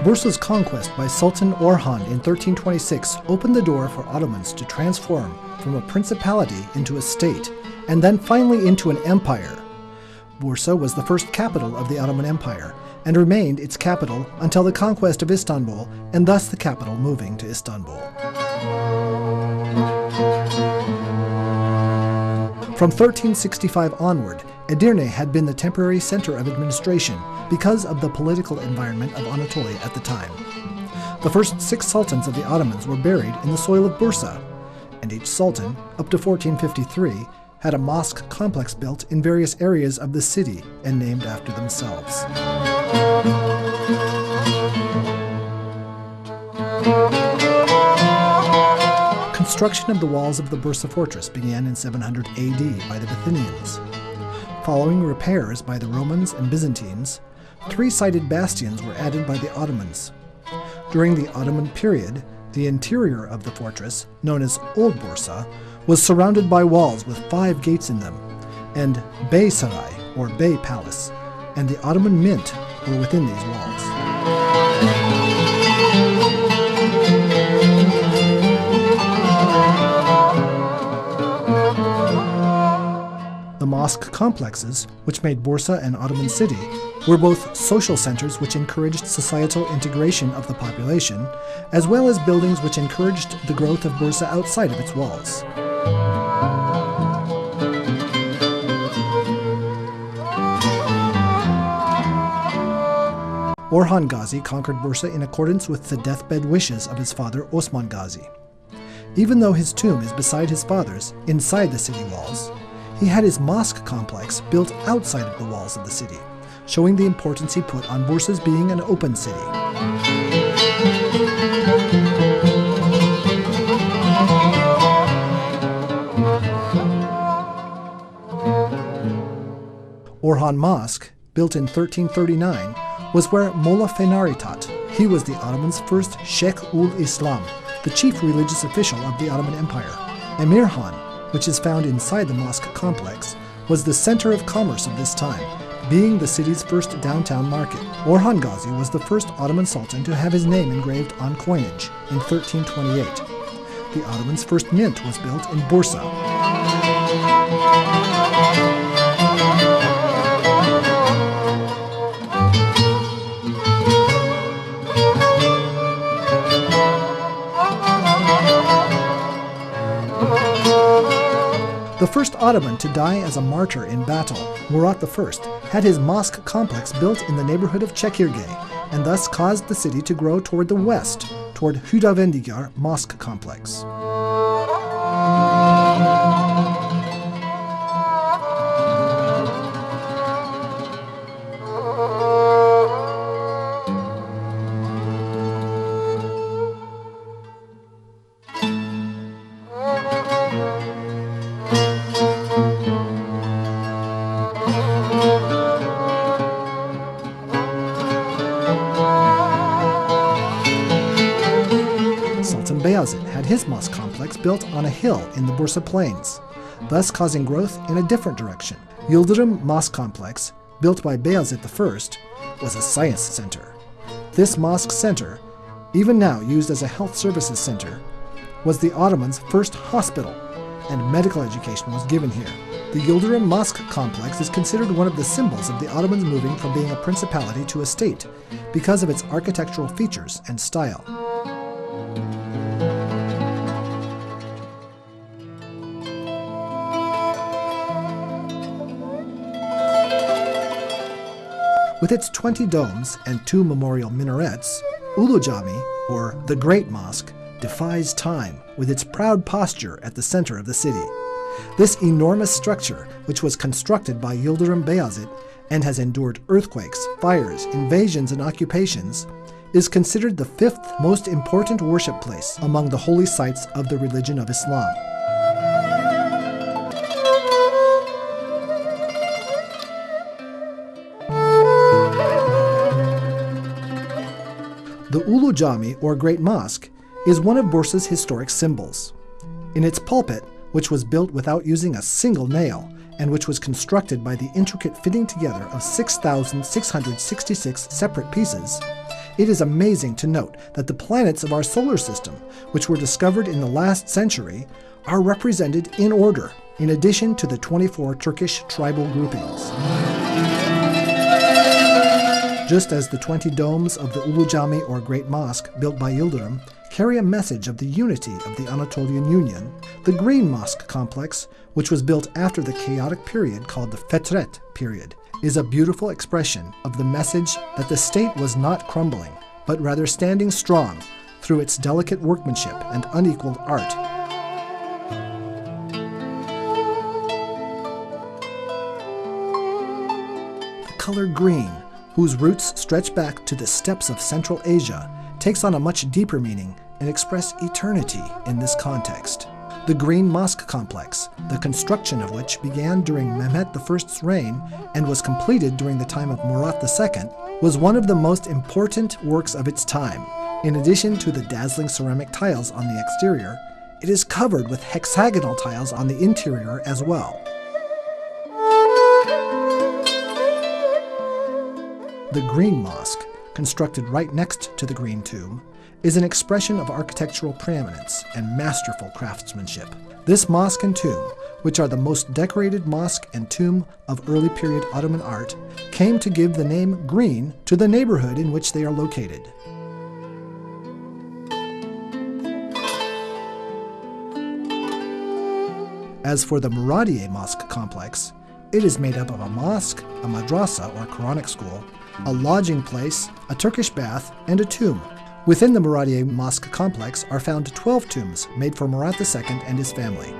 Bursa's conquest by Sultan Orhan in 1326 opened the door for Ottomans to transform from a principality into a state, and then finally into an empire. Bursa was the first capital of the Ottoman Empire, and remained its capital until the conquest of Istanbul, and thus the capital moving to Istanbul. From 1365 onward, Edirne had been the temporary center of administration because of the political environment of Anatolia at the time. The first 6 sultans of the Ottomans were buried in the soil of Bursa, and each sultan, up to 1453, had a mosque complex built in various areas of the city and named after themselves. Construction of the walls of the Bursa fortress began in 700 AD by the Bithynians. Following repairs by the Romans and Byzantines, 3-sided bastions were added by the Ottomans. During the Ottoman period, the interior of the fortress, known as Old Bursa, was surrounded by walls with 5 gates in them, and Bey Saray, or Bey Palace, and the Ottoman Mint were within these walls. The mosque complexes, which made Bursa an Ottoman city, were both social centers which encouraged societal integration of the population, as well as buildings which encouraged the growth of Bursa outside of its walls. Orhan Gazi conquered Bursa in accordance with the deathbed wishes of his father Osman Gazi. Even though his tomb is beside his father's, inside the city walls, he had his mosque complex built outside of the walls of the city, showing the importance he put on Bursa's being an open city. Orhan Mosque, built in 1339, was where Molla Fenari taught. He was the Ottomans' first Sheikh-ul-Islam, the chief religious official of the Ottoman Empire. Emirhan, which is found inside the mosque complex, was the center of commerce of this time, being the city's first downtown market. Orhan Gazi was the first Ottoman Sultan to have his name engraved on coinage in 1328. The Ottomans' first mint was built in Bursa. The first Ottoman to die as a martyr in battle, Murat I, had his mosque complex built in the neighborhood of Çekirge, and thus caused the city to grow toward the west, toward Hüdavendigar mosque complex. Bayazid had his mosque complex built on a hill in the Bursa plains, thus causing growth in a different direction. Yıldırım Mosque Complex, built by Bayazid I, was a science center. This mosque center, even now used as a health services center, was the Ottomans' first hospital, and medical education was given here. The Yıldırım Mosque Complex is considered one of the symbols of the Ottomans moving from being a principality to a state, because of its architectural features and style. With its 20 domes and 2 memorial minarets, Ulu Cami, or the Great Mosque, defies time with its proud posture at the center of the city. This enormous structure, which was constructed by Yıldırım Bayezid and has endured earthquakes, fires, invasions, and occupations, is considered the 5th most important worship place among the holy sites of the religion of Islam. The Ulu Cami, or Great Mosque, is one of Bursa's historic symbols. In its pulpit, which was built without using a single nail, and which was constructed by the intricate fitting together of 6,666 separate pieces, it is amazing to note that the planets of our solar system, which were discovered in the last century, are represented in order, in addition to the 24 Turkish tribal groupings. Just as the 20 domes of the Ulu Cami, or Great Mosque, built by Yıldırım, carry a message of the unity of the Anatolian Union, the Green Mosque complex, which was built after the chaotic period called the Fetret period, is a beautiful expression of the message that the state was not crumbling, but rather standing strong through its delicate workmanship and unequaled art. The color green, whose roots stretch back to the steppes of Central Asia, takes on a much deeper meaning and express eternity in this context. The Green Mosque complex, the construction of which began during Mehmet I's reign and was completed during the time of Murat II, was one of the most important works of its time. In addition to the dazzling ceramic tiles on the exterior, it is covered with hexagonal tiles on the interior as well. The Green Mosque, constructed right next to the Green Tomb, is an expression of architectural preeminence and masterful craftsmanship. This mosque and tomb, which are the most decorated mosque and tomb of early period Ottoman art, came to give the name Green to the neighborhood in which they are located. As for the Muradiye Mosque complex, it is made up of a mosque, a madrasa or Quranic school, a lodging place, a Turkish bath, and a tomb. Within the Muradiye Mosque complex are found 12 tombs made for Murat II and his family.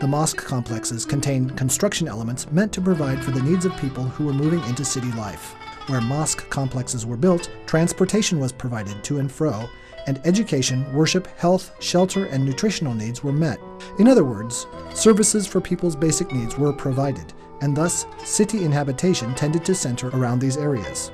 The mosque complexes contain construction elements meant to provide for the needs of people who were moving into city life. Where mosque complexes were built, transportation was provided to and fro, and education, worship, health, shelter, and nutritional needs were met. In other words, services for people's basic needs were provided, and thus city inhabitation tended to center around these areas.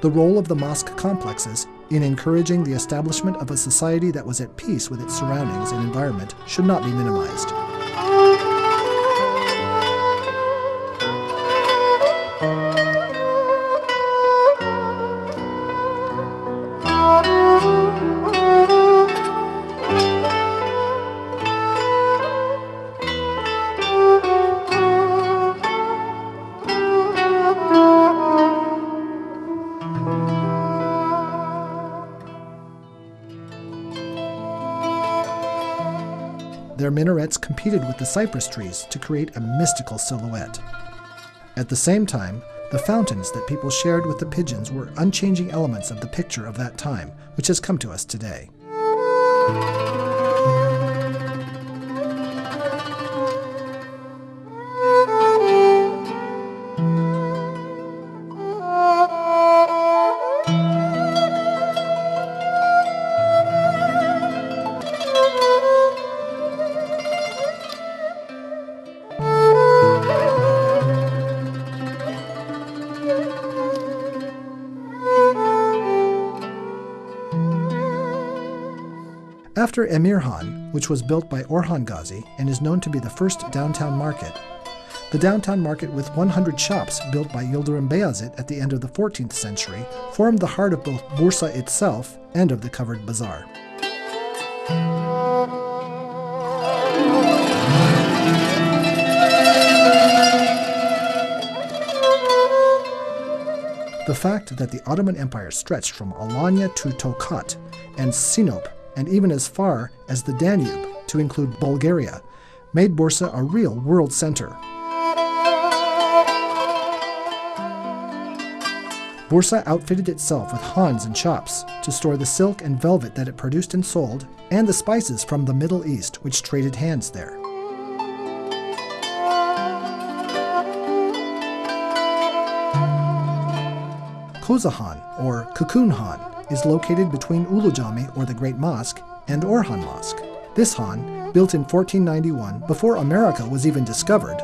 The role of the mosque complexes in encouraging the establishment of a society that was at peace with its surroundings and environment should not be minimized. Their minarets competed with the cypress trees to create a mystical silhouette. At the same time, the fountains that people shared with the pigeons were unchanging elements of the picture of that time, which has come to us today. After Emirhan, which was built by Orhan Gazi and is known to be the first downtown market, the downtown market with 100 shops built by Yıldırım Beyazıt at the end of the 14th century formed the heart of both Bursa itself and of the covered bazaar. The fact that the Ottoman Empire stretched from Alanya to Tokat and Sinop and even as far as the Danube to include Bulgaria made Bursa a real world center. Bursa outfitted itself with khans and shops to store the silk and velvet that it produced and sold, and the spices from the Middle East which traded hands there. Koza Han, or Cocoon Han, is located between Ulu Cami, or the Great Mosque, and Orhan Mosque. This han, built in 1491 before America was even discovered,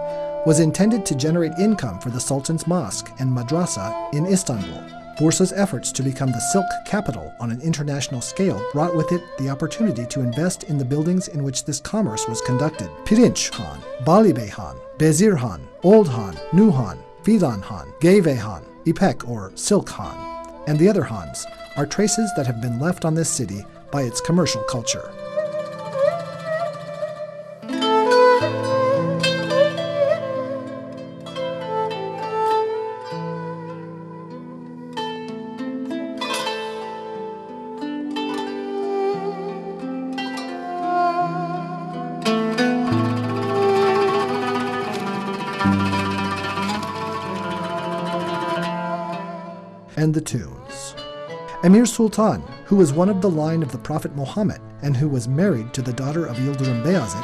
was intended to generate income for the Sultan's Mosque and Madrasa in Istanbul. Bursa's efforts to become the silk capital on an international scale brought with it the opportunity to invest in the buildings in which this commerce was conducted. Pirinç Han, Bali Bey Han, Bezir Han, Old Han, New Han, Fidan Han, Geyve Han, İpek or Silk Han, and the other Hans are traces that have been left on this city by its commercial culture. And the tombs. Emir Sultan, who was one of the line of the Prophet Muhammad and who was married to the daughter of Yıldırım Beyazıt,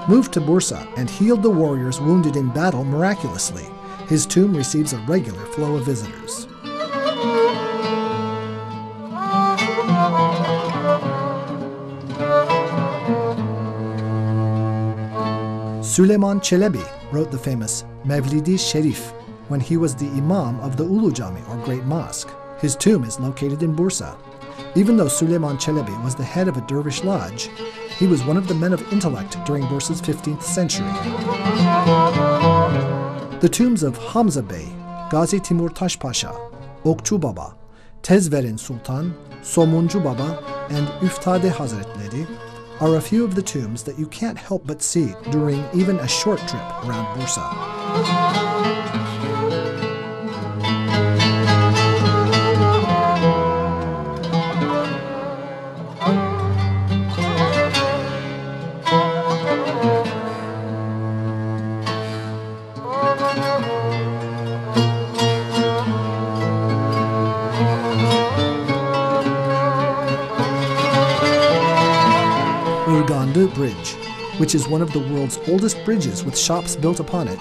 moved to Bursa and healed the warriors wounded in battle miraculously. His tomb receives a regular flow of visitors. Süleyman Çelebi wrote the famous Mevlid-i Şerif when he was the Imam of the Ulu Cami, or Great Mosque. His tomb is located in Bursa. Even though Süleyman Çelebi was the head of a dervish lodge, he was one of the men of intellect during Bursa's 15th century. The tombs of Hamza Bey, Gazi Timur Taş Pasha, Okçu Baba, Tezveren Sultan, Somuncu Baba, and Üftade Hazretleri are a few of the tombs that you can't help but see during even a short trip around Bursa. Bridge, which is one of the world's oldest bridges with shops built upon it,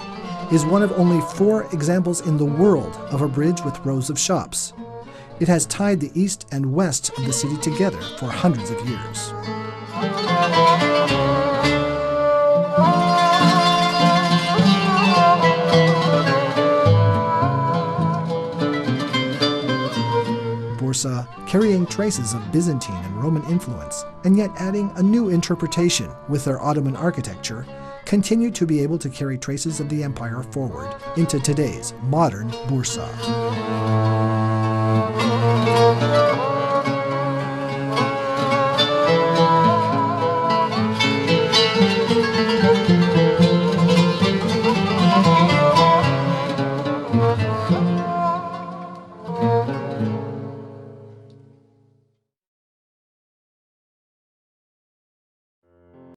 is one of only 4 examples in the world of a bridge with rows of shops. It has tied the east and west of the city together for hundreds of years. Bursa, carrying traces of Byzantine and Roman influence, and yet adding a new interpretation with their Ottoman architecture, continue to be able to carry traces of the empire forward into today's modern Bursa.